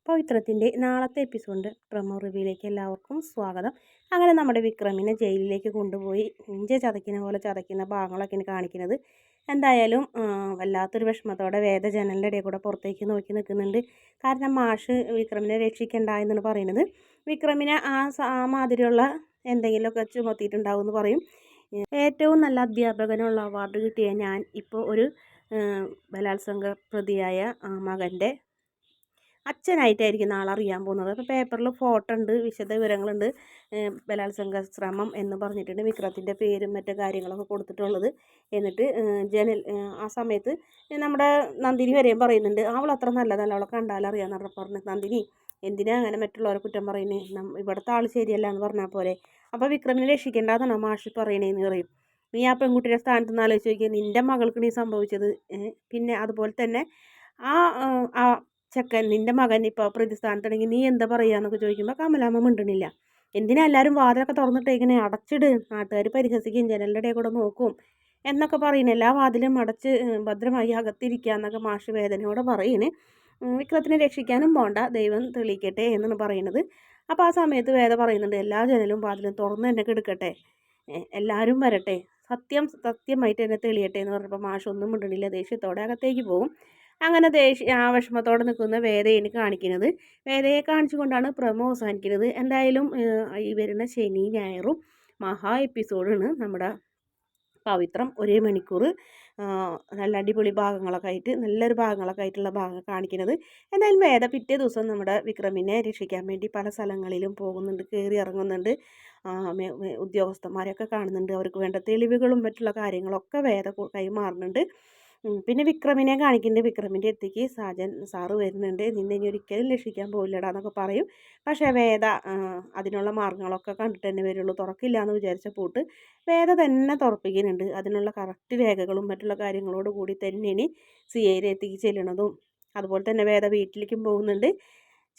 പവിത്രത്തിൻ്റെ നാളത്തെ എപ്പിസോഡിൻ്റെ പ്രൊമോ റിവ്യൂയിലേക്ക് എല്ലാവർക്കും സ്വാഗതം. അങ്ങനെ നമ്മുടെ വിക്രമിനെ ജയിലിലേക്ക് കൊണ്ടുപോയി ഇഞ്ച ചതയ്ക്കുന്ന പോലെ ചതയ്ക്കുന്ന ഭാഗങ്ങളൊക്കെയാണ് കാണിക്കുന്നത്. എന്തായാലും വല്ലാത്തൊരു വിഷമത്തോടെ വേദ ജനലിൻ്റെ ഇടയിൽ കൂടെ പുറത്തേക്ക് നോക്കി നിൽക്കുന്നുണ്ട്. കാരണം മാഷ് വിക്രമിനെ രക്ഷിക്കണ്ട എന്നാണ് പറയുന്നത്. വിക്രമിനെ ആ മാതിരിയുള്ള എന്തെങ്കിലുമൊക്കെ ചുമത്തിയിട്ടുണ്ടാവും എന്ന് പറയും. ഏറ്റവും നല്ല അധ്യാപകനുള്ള അവാർഡ് കിട്ടിയ ഞാൻ ഇപ്പോൾ ഒരു ബലാത്സംഗ പ്രതിയായ മകൻ്റെ അച്ഛനായിട്ടായിരിക്കും നാളെ അറിയാൻ പോകുന്നത്. അപ്പോൾ പേപ്പറിൽ ഫോട്ടോ ഉണ്ട്, വിശദ വിവരങ്ങളുണ്ട്. ബലാത്സംഗ ശ്രമം എന്ന് പറഞ്ഞിട്ടുണ്ട്, വിക്രത്തിൻ്റെ പേരും മറ്റു കാര്യങ്ങളൊക്കെ കൊടുത്തിട്ടുള്ളത്. എന്നിട്ട് ആ സമയത്ത് നമ്മുടെ നന്ദിനി വരെയും പറയുന്നുണ്ട്, അവൾ അത്ര നല്ലതല്ല, അവളെ കണ്ടാലറിയാമെന്ന് പറഞ്ഞു. നന്ദിനി എന്തിനാ അങ്ങനെ മറ്റുള്ളവരെ കുറ്റം പറയുന്നത്, ഇവിടുത്തെ ആൾ ശരിയല്ല എന്ന് പറഞ്ഞാൽ പോലെ. അപ്പോൾ വിക്രമിനെ രക്ഷിക്കേണ്ടതെന്നാണ് മാഷി പറയണേന്ന് പറയും. നീ ആ പെൺകുട്ടിയുടെ സ്ഥാനത്ത് നിന്ന് ആലോചിച്ച് നോക്കിയാൽ നിൻ്റെ മകൾക്ക് നീ സംഭവിച്ചത്. പിന്നെ അതുപോലെ തന്നെ ആ ചെക്കൻ നിൻ്റെ മകൻ ഇപ്പോൾ പ്രതിസ്ഥാനത്തുണ്ടെങ്കിൽ നീ എന്താ പറയുക എന്നൊക്കെ ചോദിക്കുമ്പോൾ കമലാമ്മ മിണ്ടണില്ല. എന്തിനാ എല്ലാവരും വാതിലൊക്കെ തുറന്നിട്ടേക്കണേ, അടച്ചിട്, നാട്ടുകാർ പരിഹസിക്കും, ജനലിൻ്റെ ഇടയിൽ കൂടെ നോക്കും എന്നൊക്കെ പറയുന്നത്. എല്ലാ വാതിലും അടച്ച് ഭദ്രമായി അകത്തിരിക്കുക എന്നൊക്കെ മാഷ് വേദനയോടെ പറയുന്നത്. വിക്രത്തിനെ രക്ഷിക്കാനും പോണ്ട, ദൈവം തെളിയിക്കട്ടെ എന്നാണ് പറയുന്നത്. അപ്പോൾ ആ സമയത്ത് വേദ പറയുന്നുണ്ട്, എല്ലാ ജനലും വാതിലും തുറന്ന് എന്നെ കെടുക്കട്ടെ, എല്ലാവരും വരട്ടെ, സത്യമായിട്ട് എന്നെ തെളിയട്ടെ എന്ന് പറഞ്ഞപ്പോൾ മാഷ് ഒന്നും മിണ്ടണില്ല, ദേഷ്യത്തോടെ അകത്തേക്ക് പോകും. അങ്ങനെ വിഷമത്തോടെ നിൽക്കുന്ന വേദയെ കാണിക്കുന്നത്. വേദയെ കാണിച്ചുകൊണ്ടാണ് പ്രമോ അവസാനിക്കുന്നത്. എന്തായാലും ഈ വരുന്ന ശനി ഞായറും മഹാ എപ്പിസോഡാണ് നമ്മുടെ പവിത്രം. 1 മണിക്കൂർ നല്ല അടിപൊളി ഭാഗങ്ങളൊക്കെ ആയിട്ട്, നല്ലൊരു ഭാഗങ്ങളൊക്കെ ആയിട്ടുള്ള ഭാഗങ്ങൾ കാണിക്കുന്നത്. എന്തായാലും വേദ പിറ്റേ ദിവസം നമ്മുടെ വിക്രമിനെ രക്ഷിക്കാൻ വേണ്ടി പല സ്ഥലങ്ങളിലും പോകുന്നുണ്ട്, കയറി ഇറങ്ങുന്നുണ്ട്, ഉദ്യോഗസ്ഥന്മാരെയൊക്കെ കാണുന്നുണ്ട്, അവർക്ക് വേണ്ട തെളിവുകളും മറ്റുള്ള കാര്യങ്ങളൊക്കെ വേദ കൈമാറുന്നുണ്ട്. പിന്നെ വിക്രമിനെ കാണിക്കുന്നുണ്ട്. വിക്രമിൻ്റെ അടുത്തേക്ക് സാജൻ സാറ് വരുന്നുണ്ട്, നിന്നെ ഇനി ഒരിക്കലും രക്ഷിക്കാൻ പോയില്ലടാ എന്നൊക്കെ പറയും. പക്ഷേ വേദ അതിനുള്ള മാർഗ്ഗങ്ങളൊക്കെ കണ്ടിട്ട് തന്നെ വരുള്ളൂ, തുറക്കില്ല എന്ന് വിചാരിച്ച പൂട്ട് വേദ തന്നെ തുറപ്പിക്കുന്നുണ്ട്. അതിനുള്ള കറക്റ്റ് രേഖകളും മറ്റുള്ള കാര്യങ്ങളോട് കൂടി തന്നെയാണ് CIയിലേക്ക് ചെല്ലണതും. അതുപോലെ തന്നെ വേദ വീട്ടിലേക്കും പോകുന്നുണ്ട്.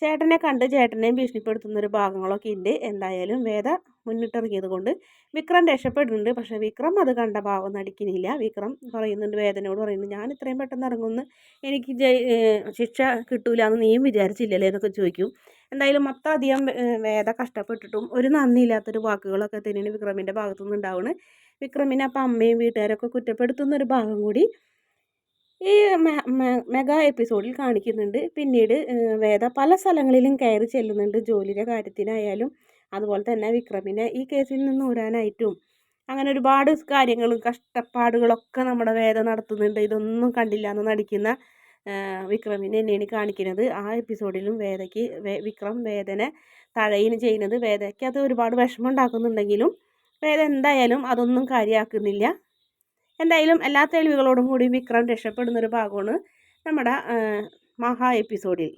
ചേട്ടനെ കണ്ട് ചേട്ടനെയും ഭീഷണിപ്പെടുത്തുന്നൊരു ഭാഗങ്ങളൊക്കെ ഉണ്ട്. എന്തായാലും വേദ മുന്നിട്ടിറങ്ങിയത് കൊണ്ട് വിക്രം രക്ഷപ്പെടുന്നുണ്ട്. പക്ഷേ വിക്രം അത് കണ്ട ഭാവം നടിക്കുന്നില്ല. വിക്രം പറയുന്നുണ്ട്, വേദനയോട് പറയുന്നുണ്ട്, ഞാൻ ഇത്രയും പെട്ടെന്ന് ഇറങ്ങുമെന്ന് എനിക്ക് ശിക്ഷ കിട്ടൂല എന്ന് നീയും വിചാരിച്ചില്ലല്ലേ എന്നൊക്കെ ചോദിക്കും. എന്തായാലും അധികം വേദ കഷ്ടപ്പെട്ടിട്ടും ഒരു നന്ദിയില്ലാത്തൊരു വാക്കുകളൊക്കെ തന്നെയാണ് വിക്രമിൻ്റെ ഭാഗത്തുനിന്ന് ഉണ്ടാവുന്നത്. വിക്രമിനെ അപ്പം അമ്മയും വീട്ടുകാരൊക്കെ കുറ്റപ്പെടുത്തുന്നൊരു ഭാഗം കൂടി ഈ മെഗാ എപ്പിസോഡിൽ കാണിക്കുന്നുണ്ട്. പിന്നീട് വേദ പല സ്ഥലങ്ങളിലും കയറി ചെല്ലുന്നുണ്ട്, ജോലിയുടെ കാര്യത്തിനായാലും അതുപോലെ തന്നെ വിക്രമിനെ ഈ കേസിൽ നിന്ന് ഊരാനായിട്ടും. അങ്ങനെ ഒരുപാട് കാര്യങ്ങളും കഷ്ടപ്പാടുകളൊക്കെ നമ്മുടെ വേദ നടത്തുന്നുണ്ട്. ഇതൊന്നും കണ്ടില്ല എന്ന് നടിക്കുന്ന വിക്രമിനെ തന്നെയാണ് കാണിക്കുന്നത്. ആ എപ്പിസോഡിലും വിക്രം വേദനെ തഴയിന് ചെയ്യുന്നത്. വേദയ്ക്ക് അത് ഒരുപാട് വിഷമം ഉണ്ടാക്കുന്നുണ്ടെങ്കിലും വേദ എന്തായാലും അതൊന്നും കാര്യമാക്കുന്നില്ല. എന്തായാലും എല്ലാ തെളിവുകളോടും കൂടി വിക്രം രക്ഷപ്പെടുന്നൊരു ഭാഗമാണ് നമ്മുടെ മഹാ എപ്പിസോഡിൽ.